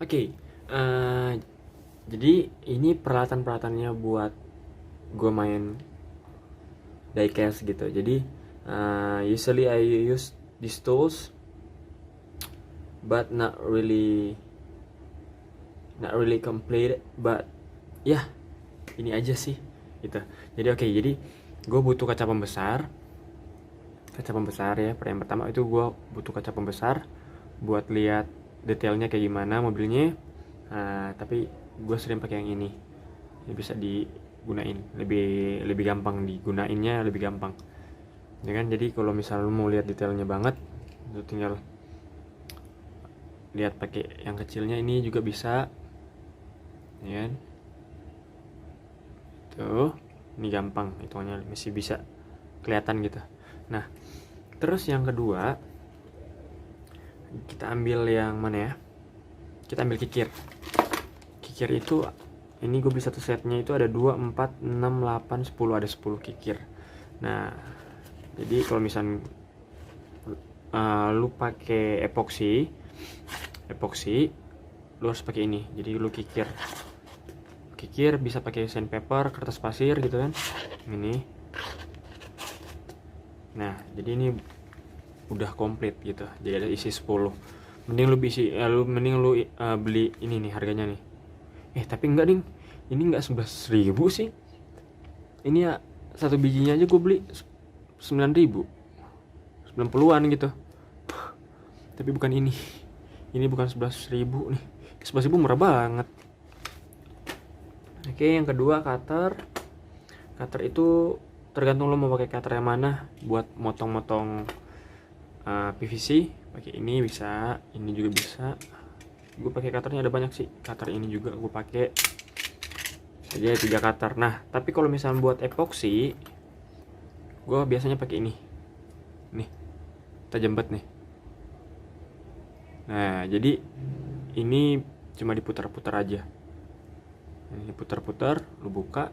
Oke, jadi ini peralatan-peralatannya buat gue main diecast gitu. Jadi usually I use these tools, but not really complete. But ya, ini aja sih gitu. Jadi jadi gue butuh kaca pembesar ya. Yang pertama itu gue butuh kaca pembesar buat lihat detailnya kayak gimana mobilnya. Tapi gue sering pakai yang ini bisa digunain lebih gampang, digunainnya lebih gampang ya kan. Jadi kalau misal lu mau lihat detailnya banget, lu tinggal lihat pakai yang kecilnya ini juga bisa ya kan. Tuh, ini gampang hitungannya, masih bisa kelihatan gitu. Nah, terus yang kedua kita ambil yang mana ya, kita ambil kikir itu. Ini gue beli satu setnya itu ada 2, 4, 6, 8, 10, ada 10 kikir. Nah, jadi kalau misal lu pakai epoxy lu harus pakai ini. Jadi lu kikir bisa pakai sandpaper, kertas pasir gitu kan. Ini. Nah, jadi ini udah komplit gitu. Jadi ada isi 10. Mending lu beli ini nih harganya nih. Tapi enggak ding, ini enggak 11.000 sih. Ini ya satu bijinya aja gue beli 9.000, 90-an gitu. Tapi bukan ini bukan 11.000 nih. 11.000 murah banget. Oke, yang kedua cutter itu tergantung lo mau pakai cutter yang mana. Buat motong-motong PVC pakai ini bisa, ini juga bisa. Gue pakai cutternya ada banyak sih. Cutter ini juga gue pakai aja 3 cutter. Nah, tapi kalau misalnya buat epoxy, gue biasanya pakai ini nih, tajam banget nih. Nah, jadi ini cuma diputar-putar aja. Ini putar-putar, lu buka,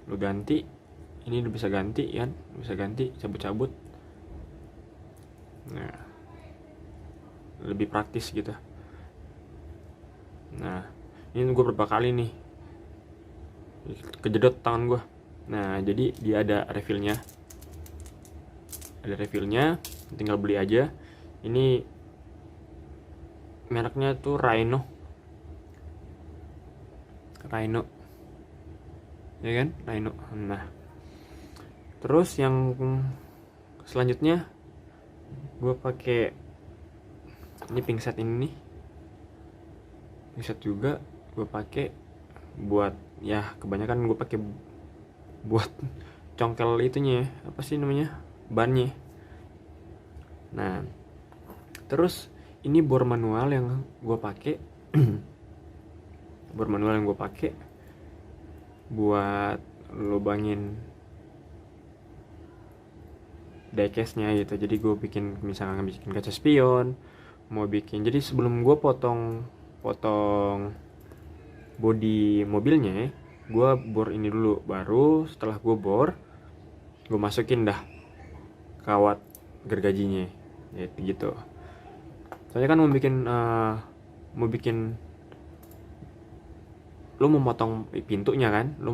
lu ganti. Ini lu bisa ganti kan, bisa ganti, cabut-cabut. Nah, lebih praktis gitu. Nah, ini gue berapa kali nih kejedot tangan gue. Nah, jadi dia ada refillnya, tinggal beli aja. Ini mereknya tuh Rhino ya kan, Rhino. Nah, terus yang selanjutnya gue pakai ini pingset ini nih. Pingset juga gue pakai buat, ya kebanyakan gue pakai buat congkel itunya, apa sih namanya, bannya. Nah, terus ini bor manual yang gue pakai buat lubangin diecast-nya gitu. Jadi gue misalnya bikin kaca spion, mau bikin, jadi sebelum gue potong bodi mobilnya, gue bor ini dulu. Baru setelah gue bor, gue masukin dah kawat gergajinya gitu. Soalnya kan mau bikin lu mau motong pintunya kan, lu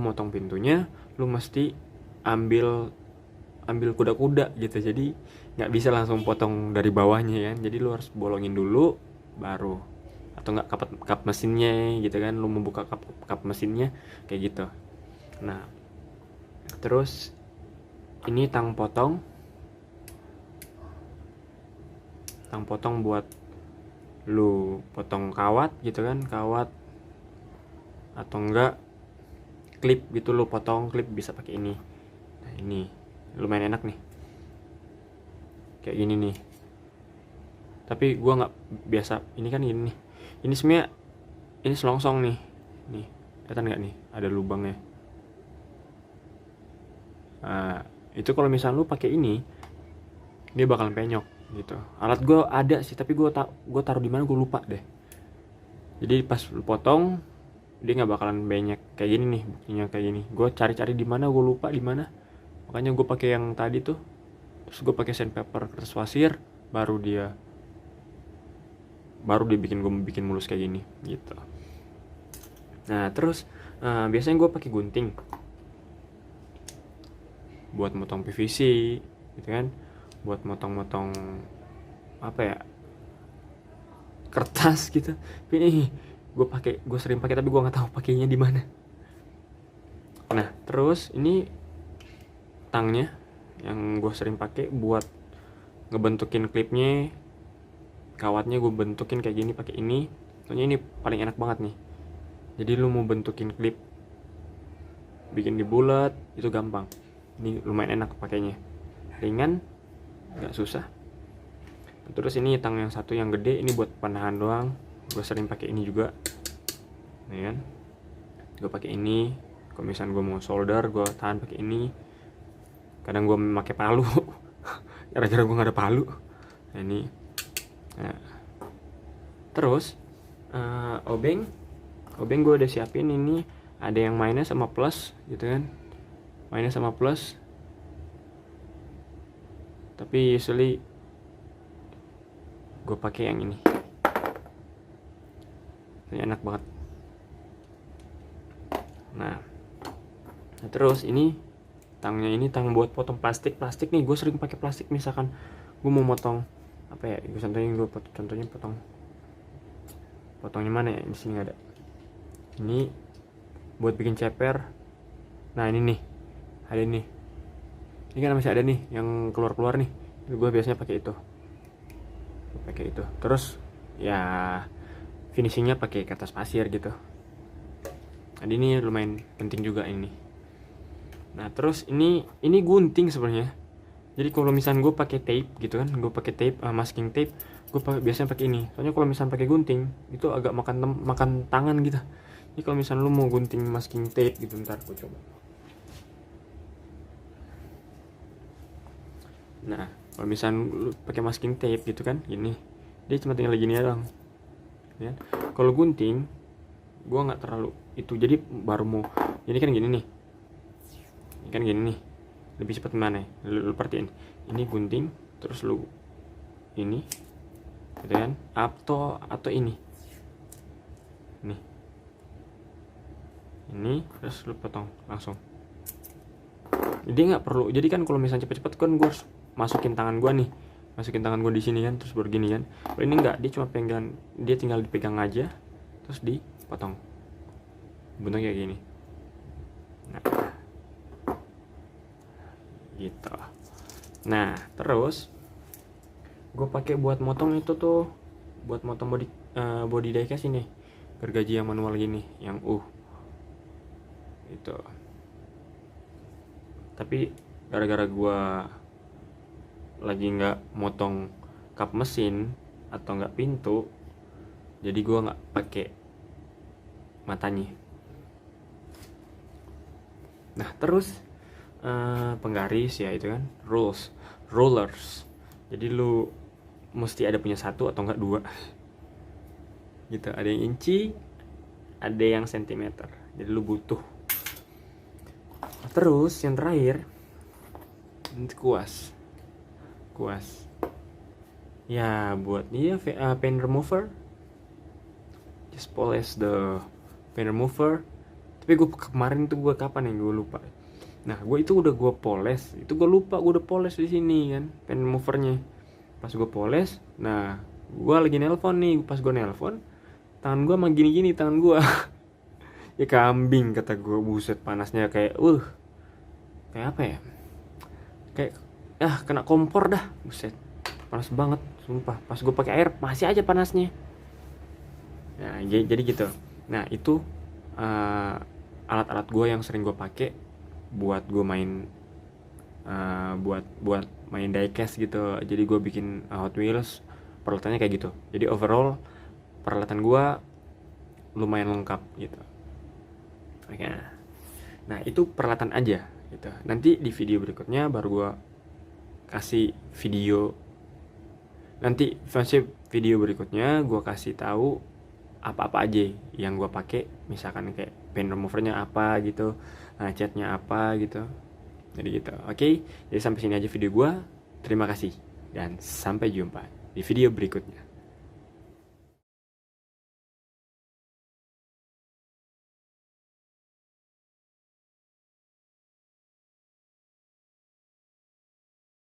mesti ambil kuda-kuda gitu. Jadi nggak bisa langsung potong dari bawahnya kan. Jadi lu harus bolongin dulu baru, atau nggak kap mesinnya gitu kan. Lu membuka kap mesinnya kayak gitu. Nah, terus ini tang potong buat lu potong kawat gitu kan, atau enggak klip gitu. Lu potong klip bisa pakai ini. Nah, ini lumayan enak nih, kayak gini nih. Tapi gua nggak biasa ini kan, gini nih. Ini sebenarnya ini selongsong nih, kelihatan nggak nih, ada lubangnya. Nah, itu kalau misalnya lu pakai ini, dia bakalan penyok gitu. Alat gue ada sih, tapi gue taruh di mana gue lupa deh. Jadi pas lu potong, dia nggak bakalan banyak kayak gini nih, buktinya kayak gini. Gue cari-cari di mana, gue lupa di mana. Makanya gue pakai yang tadi tuh. Terus gue pakai sandpaper, kertas pasir, baru dia baru dia bikin mulus kayak gini gitu. Nah terus biasanya gue pakai gunting buat motong PVC gitu kan, buat motong-motong apa ya, kertas gitu. Tapi ini gue sering pakai tapi gue nggak tahu pakainya di mana. Nah terus ini tangnya yang gue sering pakai buat ngebentukin klipnya, kawatnya gue bentukin kayak gini pakai ini. Soalnya ini paling enak banget nih. Jadi lu mau bentukin klip, bikin di bulat itu gampang. Ini lumayan enak pakainya, ringan, nggak susah. Terus ini tang yang satu yang gede, ini buat panahan doang. Gue sering pakai ini juga, nih kan. Gue pakai ini. Kalau misalnya gue mau solder, gue tahan pakai ini. Kadang gue pakai palu, gara-gara gue nggak ada palu. Nah, ini. Nah. Terus obeng gue udah siapin ini. Ada yang minus sama plus, gitu kan. Minus sama plus. Tapi usually gue pakai yang ini. Ini enak banget. Nah terus ini tangnya, ini tang buat potong plastik nih. Gue sering pakai plastik misalkan gue mau motong apa ya, contohnya potongnya mana ya, di sini nggak ada. Ini buat bikin ceper. Nah ini nih ada nih, ini kan masih ada nih yang keluar nih. Gue biasanya pakai itu. Terus ya finishingnya pakai kertas pasir gitu. Nah ini lumayan penting juga ini. Nah terus ini gunting sebenarnya. Jadi kalau misalnya gue pakai tape gitu kan, gue pakai tape, masking tape, gue biasanya pakai ini. Soalnya kalau misalnya pakai gunting itu agak makan tangan gitu. Jadi kalau misalnya lu mau gunting masking tape gitu, ntar gue coba. Nah kalau misalnya lu pakai masking tape gitu kan, gini, dia cuma tinggal gini doang. Ya. Kalau gunting, gue nggak terlalu itu. Jadi baru mau, jadi kan gini nih. Ini kan gini nih. Lebih cepat mana? Lu perhatiin. Ini gunting, terus lu ini, gitu kan? Atau ini. Nih. Ini terus lu potong langsung. Jadi nggak perlu. Jadi kan kalau misalnya cepet-cepet kan gue harus masukin tangan gue di sini kan, terus begini kan. Kalau ini enggak, dia cuma dia tinggal dipegang aja, terus dipotong. Bentuknya kayak gini. Nah, gitu. Nah, terus gue pakai buat motong itu tuh, buat motong body diecast ini. Gergaji yang manual gini, yang itu. Tapi gara-gara gue lagi nggak motong kap mesin atau nggak pintu, jadi gue nggak pakai matanya. Nah terus penggaris ya itu kan, rollers. Jadi lu mesti ada punya satu atau enggak dua gitu. Ada yang inci, ada yang sentimeter. Jadi lu butuh. Terus yang terakhir kuas ya, buat pen remover. Just polish the pen remover. Tapi gue kemarin tuh gue kapan ya, gue lupa. Nah gue itu udah gue poles, itu gue lupa gue udah poles di sini kan pen removernya. Pas gue poles, nah gue lagi nelpon nih. Pas gue nelpon, tangan gue emang gini tangan gue. Ya kambing kata gue, buset panasnya kayak kayak apa ya, kayak kena kompor dah, buset panas banget sumpah. Pas gue pakai air masih aja panasnya. Nah jadi gitu. Nah itu alat-alat gue yang sering gue pakai buat gue main buat main diecast gitu. Jadi gue bikin Hot Wheels, peralatannya kayak gitu. Jadi overall peralatan gue lumayan lengkap gitu. Oke. Nah itu peralatan aja gitu. Nanti di video berikutnya baru gue kasih video. Nanti video berikutnya gue kasih tahu apa-apa aja yang gue pakai. Misalkan kayak pen removernya apa gitu, catnya apa gitu. Jadi gitu. Oke. Jadi sampai sini aja video gue. Terima kasih dan sampai jumpa di video berikutnya.